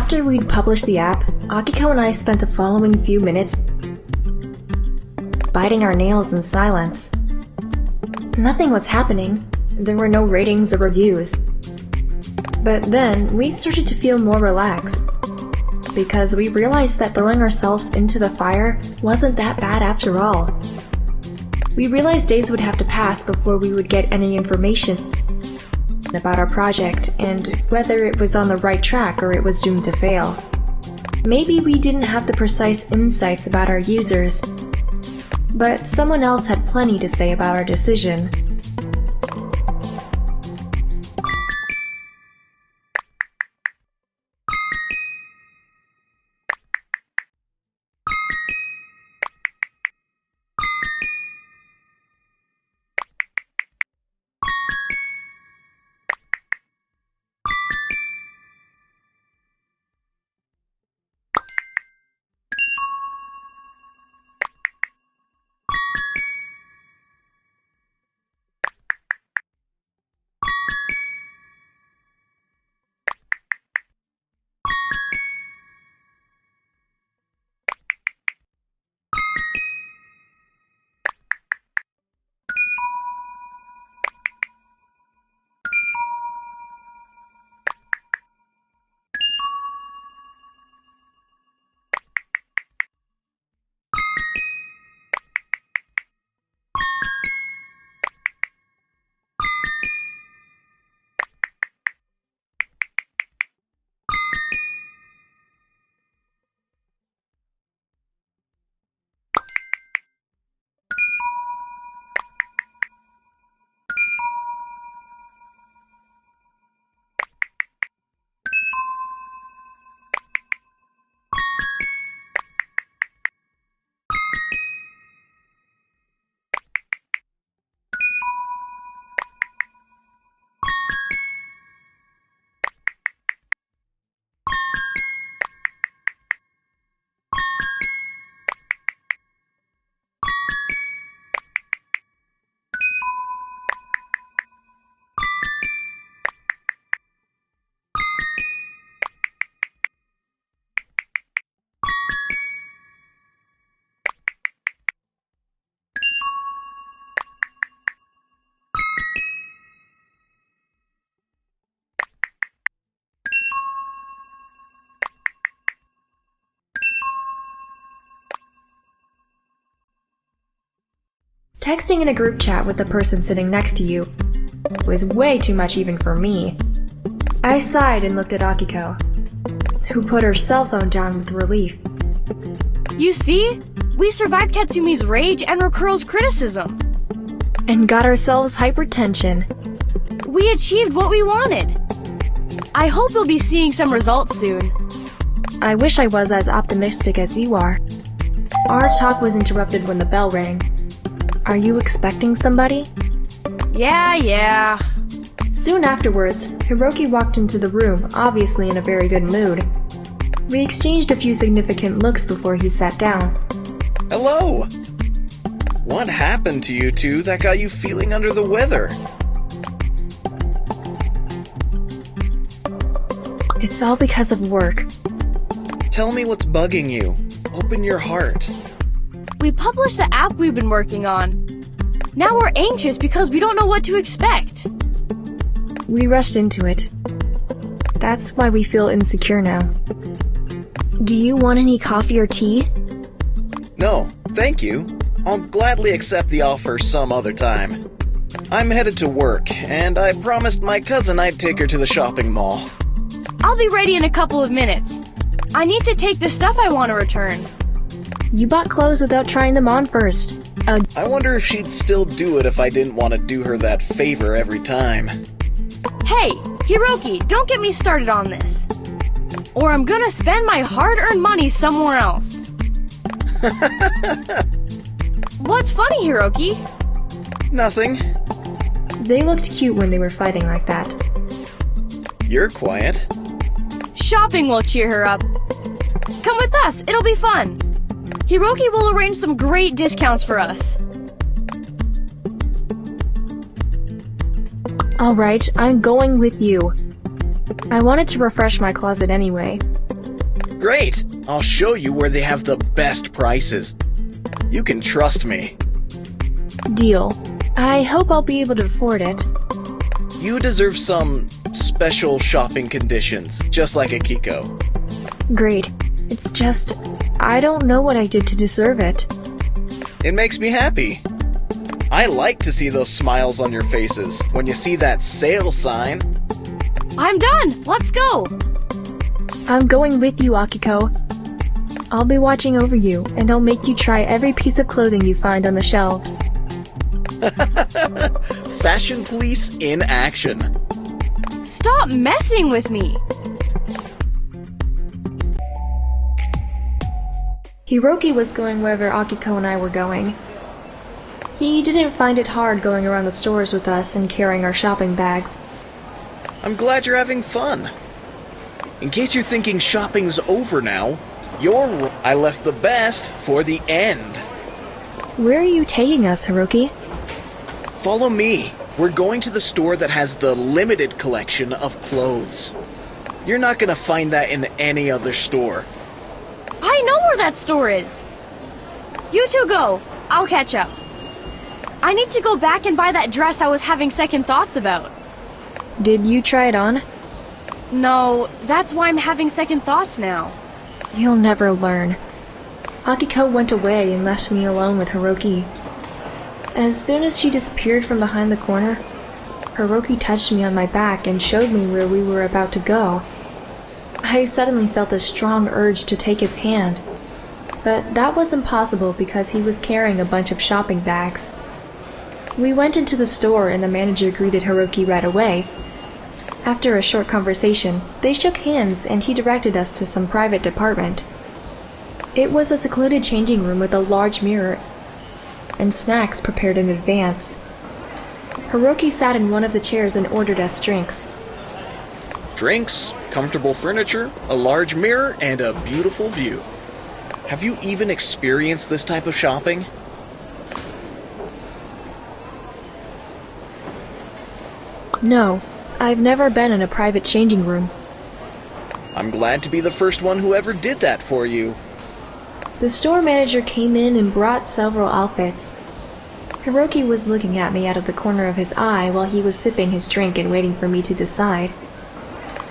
After we'd published the app, Akiko and I spent the following few minutes biting our nails in silence. Nothing was happening. There were no ratings or reviews. But then, we started to feel more relaxed, because we realized that throwing ourselves into the fire wasn't that bad after all. We realized days would have to pass before we would get any information about our project and whether it was on the right track or it was doomed to fail. Maybe we didn't have the precise insights about our users, but someone else had plenty to say about our decision. Texting in a group chat with the person sitting next to you was way too much even for me. I sighed and looked at Akiko, who put her cell phone down with relief. You see? We survived Katsumi's rage and Rokuro's criticism. And got ourselves hypertension. We achieved what we wanted. I hope we'll be seeing some results soon. I wish I was as optimistic as you are. Our talk was interrupted when the bell rang. Are you expecting somebody? Yeah. Soon afterwards, Hiroki walked into the room, obviously in a very good mood. We exchanged a few significant looks before he sat down. Hello! What happened to you two that got you feeling under the weather? It's all because of work. Tell me what's bugging you. Open your heart. We published the app we've been working on. Now we're anxious because we don't know what to expect. We rushed into it. That's why we feel insecure now. Do you want any coffee or tea? No, thank you. I'll gladly accept the offer some other time. I'm headed to work, and I promised my cousin I'd take her to the shopping mall. I'll be ready in a couple of minutes. I need to take the stuff I want to return. You bought clothes without trying them on first. I wonder if she'd still do it if I didn't want to do her that favor every time. Hey, Hiroki, don't get me started on this. Or I'm gonna spend my hard-earned money somewhere else. What's funny, Hiroki? Nothing. They looked cute when they were fighting like that. You're quiet. Shopping will cheer her up. Come with us, it'll be fun. Hiroki will arrange some great discounts for us. Alright, I'm going with you. I wanted to refresh my closet anyway. Great! I'll show you where they have the best prices. You can trust me. Deal. I hope I'll be able to afford it. You deserve some special shopping conditions, just like Akiko. Great. It's just, I don't know what I did to deserve it. It makes me happy. I like to see those smiles on your faces when you see that sale sign. I'm done! Let's go! I'm going with you, Akiko. I'll be watching over you, and I'll make you try every piece of clothing you find on the shelves. Fashion police in action. Stop messing with me! Hiroki was going wherever Akiko and I were going. He didn't find it hard going around the stores with us and carrying our shopping bags. I'm glad you're having fun. In case you're thinking shopping's over now, I left the best for the end. Where are you taking us, Hiroki? Follow me. We're going to the store that has the limited collection of clothes. You're not gonna find that in any other store. I know where that store is! You two go. I'll catch up. I need to go back and buy that dress I was having second thoughts about. Did you try it on? No, that's why I'm having second thoughts now. You'll never learn. Akiko went away and left me alone with Hiroki. As soon as she disappeared from behind the corner, Hiroki touched me on my back and showed me where we were about to go. I suddenly felt a strong urge to take his hand, but that was impossible because he was carrying a bunch of shopping bags. We went into the store and the manager greeted Hiroki right away. After a short conversation, they shook hands and he directed us to some private department. It was a secluded changing room with a large mirror and snacks prepared in advance. Hiroki sat in one of the chairs and ordered us drinks. Drinks, comfortable furniture, a large mirror, and a beautiful view. Have you even experienced this type of shopping? No, I've never been in a private changing room. I'm glad to be the first one who ever did that for you. The store manager came in and brought several outfits. Hiroki was looking at me out of the corner of his eye while he was sipping his drink and waiting for me to decide.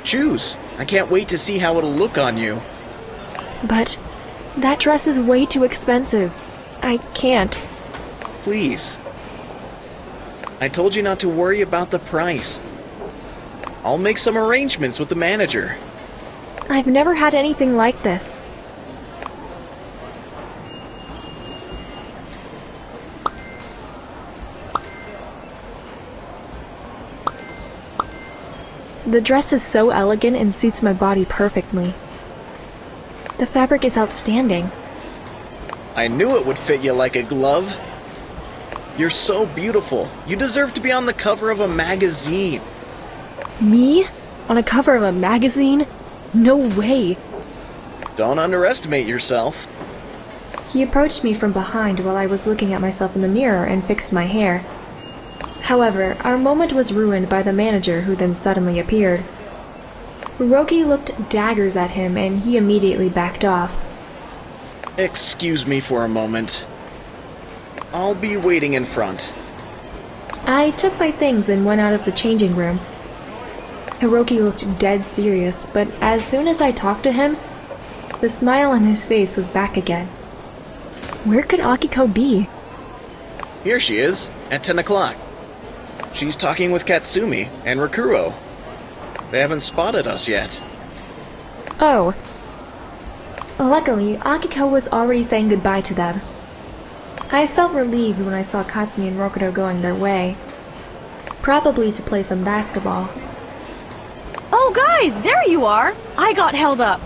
Choose. I can't wait to see how it'll look on you. But that dress is way too expensive. I can't. Please. I told you not to worry about the price. I'll make some arrangements with the manager. I've never had anything like this. The dress is so elegant and suits my body perfectly. The fabric is outstanding. I knew it would fit you like a glove. You're so beautiful. You deserve to be on the cover of a magazine. Me? On a cover of a magazine? No way. Don't underestimate yourself. He approached me from behind while I was looking at myself in the mirror and fixed my hair. However, our moment was ruined by the manager who then suddenly appeared. Hiroki looked daggers at him and he immediately backed off. Excuse me for a moment. I'll be waiting in front. I took my things and went out of the changing room. Hiroki looked dead serious, but as soon as I talked to him, the smile on his face was back again. Where could Akiko be? Here she is, at 10 o'clock. She's talking with Katsumi and Rakuro. They haven't spotted us yet. Oh. Luckily, Akiko was already saying goodbye to them. I felt relieved when I saw Katsumi and Rakuro going their way. Probably to play some basketball. Oh guys, there you are! I got held up.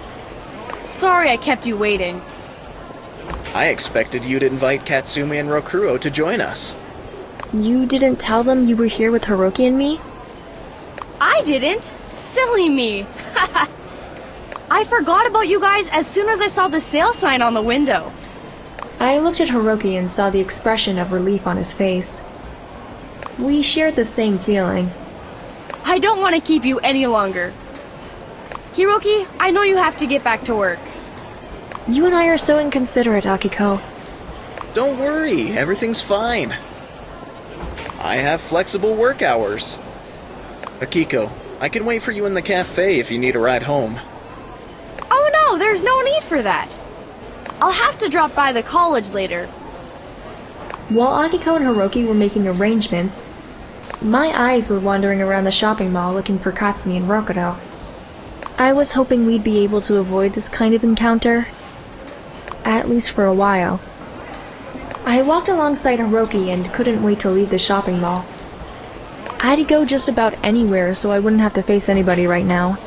Sorry I kept you waiting. I expected you'd invite Katsumi and Rakuro to join us. You didn't tell them you were here with Hiroki and me? I didn't! Silly me! I forgot about you guys as soon as I saw the sale sign on the window. I looked at Hiroki and saw the expression of relief on his face. We shared the same feeling. I don't want to keep you any longer. Hiroki, I know you have to get back to work. You and I are so inconsiderate, Akiko. Don't worry, everything's fine. I have flexible work hours. Akiko, I can wait for you in the cafe if you need a ride home. Oh no, there's no need for that. I'll have to drop by the college later. While Akiko and Hiroki were making arrangements, my eyes were wandering around the shopping mall looking for Katsumi and Rokudo. I was hoping we'd be able to avoid this kind of encounter, at least for a while. I walked alongside Hiroki and couldn't wait to leave the shopping mall. I'd go just about anywhere so I wouldn't have to face anybody right now.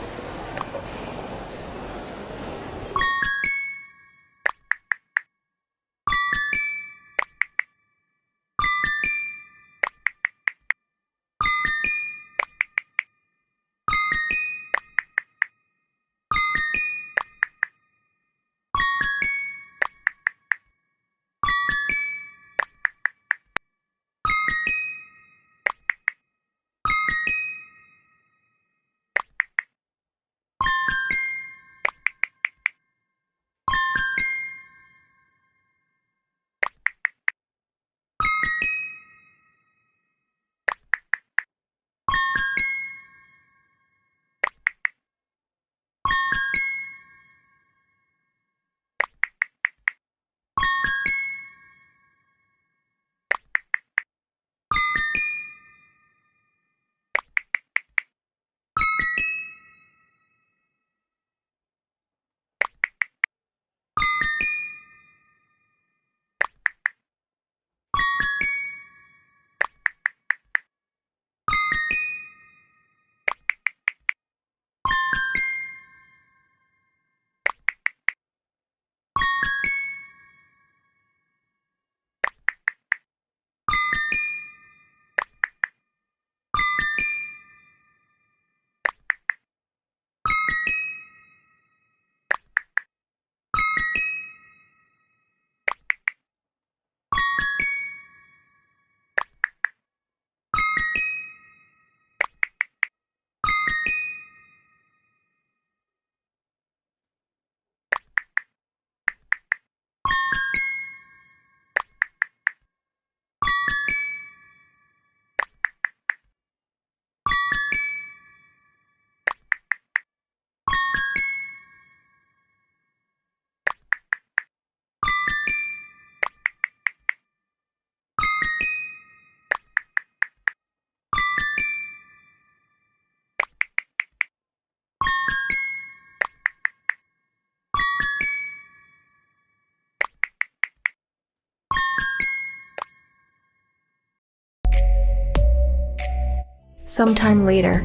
Sometime later.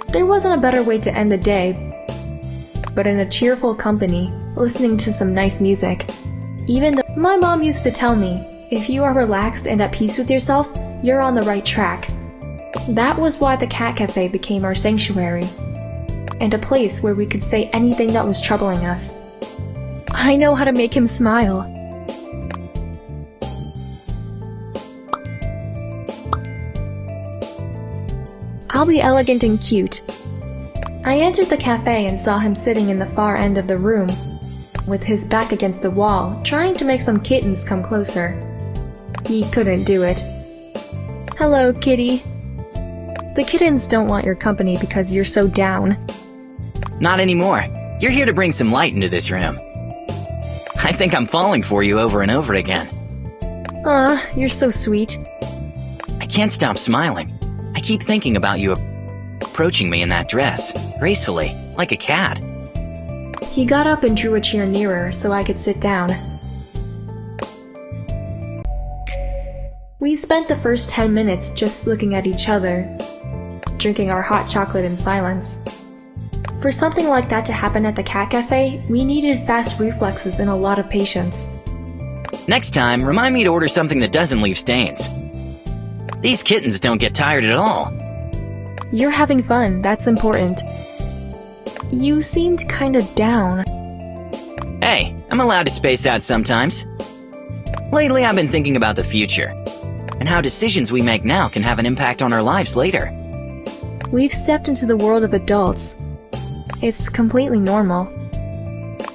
There wasn't a better way to end the day, but in a cheerful company, listening to some nice music. Even though my mom used to tell me, if you are relaxed and at peace with yourself, you're on the right track. That was why the cat cafe became our sanctuary, and a place where we could say anything that was troubling us. I know how to make him smile. I'll be elegant and cute. I entered the cafe and saw him sitting in the far end of the room, with his back against the wall, trying to make some kittens come closer. He couldn't do it. Hello, kitty. The kittens don't want your company because you're so down. Not anymore. You're here to bring some light into this room. I think I'm falling for you over and over again. Aw, you're so sweet. I can't stop smiling. I keep thinking about you approaching me in that dress, gracefully, like a cat. He got up and drew a chair nearer so I could sit down. We spent the first 10 minutes just looking at each other, drinking our hot chocolate in silence. For something like that to happen at the cat cafe, we needed fast reflexes and a lot of patience. Next time, remind me to order something that doesn't leave stains. These kittens don't get tired at all. You're having fun, that's important. You seemed kinda down. Hey, I'm allowed to space out sometimes. Lately, I've been thinking about the future, and how decisions we make now can have an impact on our lives later. We've stepped into the world of adults. It's completely normal.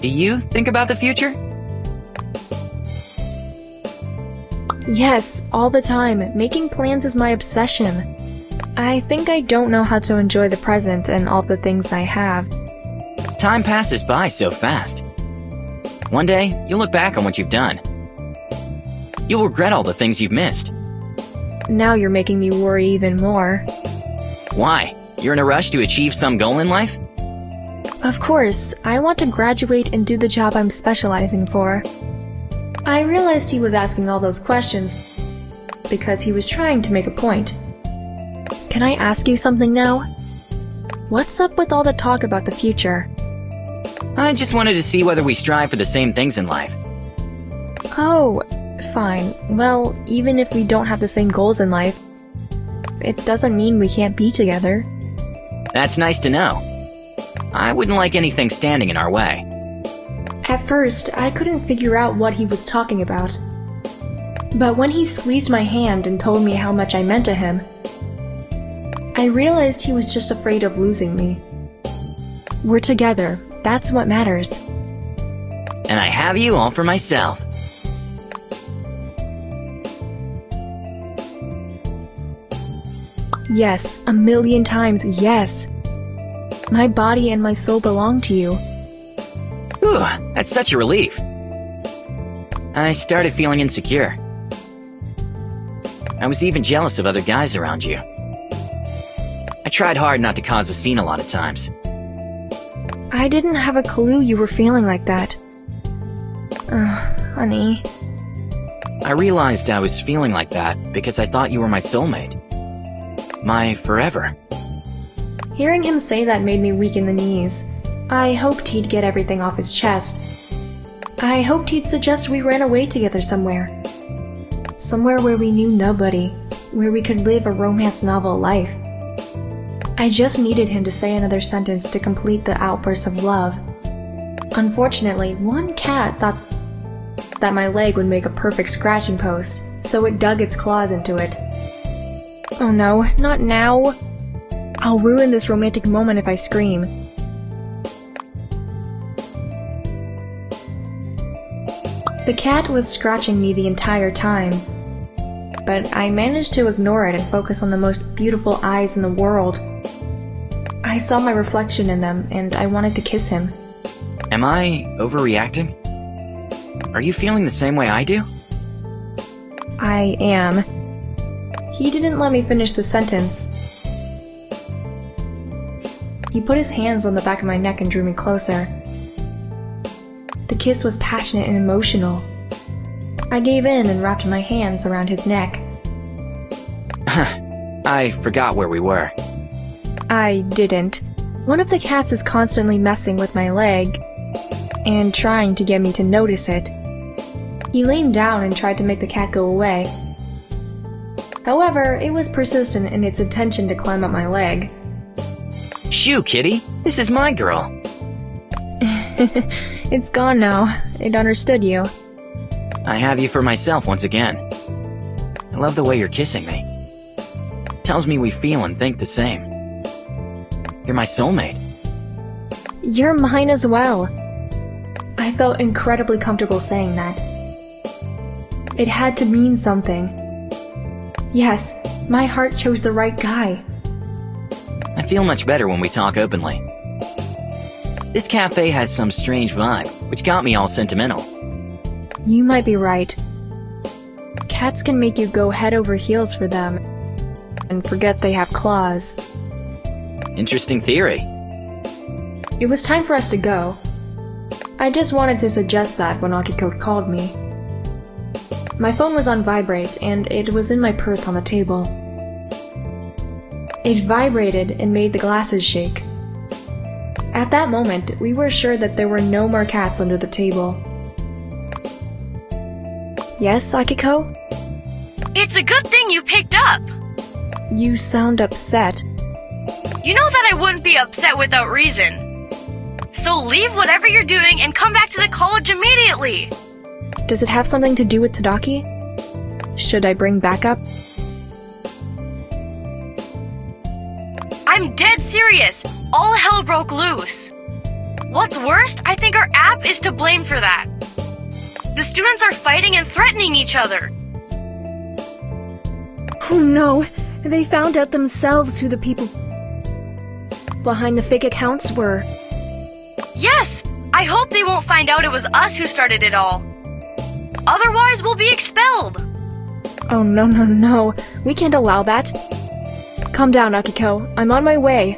Do you think about the future? Yes, all the time. Making plans is my obsession. I think I don't know how to enjoy the present and all the things I have. Time passes by so fast. One day, you'll look back on what you've done. You'll regret all the things you've missed. Now you're making me worry even more. Why? You're in a rush to achieve some goal in life? Of course, I want to graduate and do the job I'm specializing for. I realized he was asking all those questions because he was trying to make a point. Can I ask you something now? What's up with all the talk about the future? I just wanted to see whether we strive for the same things in life. Oh, fine. Well, even if we don't have the same goals in life, it doesn't mean we can't be together. That's nice to know. I wouldn't like anything standing in our way. At first, I couldn't figure out what he was talking about. But when he squeezed my hand and told me how much I meant to him, I realized he was just afraid of losing me. We're together. That's what matters. And I have you all for myself. Yes, 1,000,000 times yes. My body and my soul belong to you. Whew, that's such a relief. I started feeling insecure. I was even jealous of other guys around you. I tried hard not to cause a scene a lot of times. I didn't have a clue you were feeling like that. Honey. I realized I was feeling like that because I thought you were my soulmate. My forever. Hearing him say that made me weak in the knees. I hoped he'd get everything off his chest. I hoped he'd suggest we ran away together somewhere. Somewhere where we knew nobody, where we could live a romance novel life. I just needed him to say another sentence to complete the outburst of love. Unfortunately, one cat thought that my leg would make a perfect scratching post, so it dug its claws into it. Oh no, not now! I'll ruin this romantic moment if I scream. The cat was scratching me the entire time, but I managed to ignore it and focus on the most beautiful eyes in the world. I saw my reflection in them, and I wanted to kiss him. Am I overreacting? Are you feeling the same way I do? I am. He didn't let me finish the sentence. He put his hands on the back of my neck and drew me closer. The kiss was passionate and emotional. I gave in and wrapped my hands around his neck. I forgot where we were. I didn't. One of the cats is constantly messing with my leg and trying to get me to notice it. He leaned down and tried to make the cat go away. However, it was persistent in its intention to climb up my leg. Shoo, kitty! This is my girl! It's gone now. It understood you. I have you for myself once again. I love the way you're kissing me. Tells me we feel and think the same. You're my soulmate. You're mine as well. I felt incredibly comfortable saying that. It had to mean something. Yes, my heart chose the right guy. I feel much better when we talk openly. This cafe has some strange vibe, which got me all sentimental. You might be right. Cats can make you go head over heels for them and forget they have claws. Interesting theory. It was time for us to go. I just wanted to suggest that when Akiko called me. My phone was on vibrate, and it was in my purse on the table. It vibrated and made the glasses shake. At that moment, we were sure that there were no more cats under the table. Yes, Akiko? It's a good thing you picked up. You sound upset. You know that I wouldn't be upset without reason. So leave whatever you're doing and come back to the college immediately. Does it have something to do with Tadaki? Should I bring backup? I'm dead serious. All hell broke loose. What's worse, I think our app is to blame for that. The students are fighting and threatening each other. Oh no, they found out themselves who the people behind the fake accounts were. Yes! I hope they won't find out it was us who started it all. Otherwise, we'll be expelled. Oh no, we can't allow that. Calm down, Akiko, I'm on my way.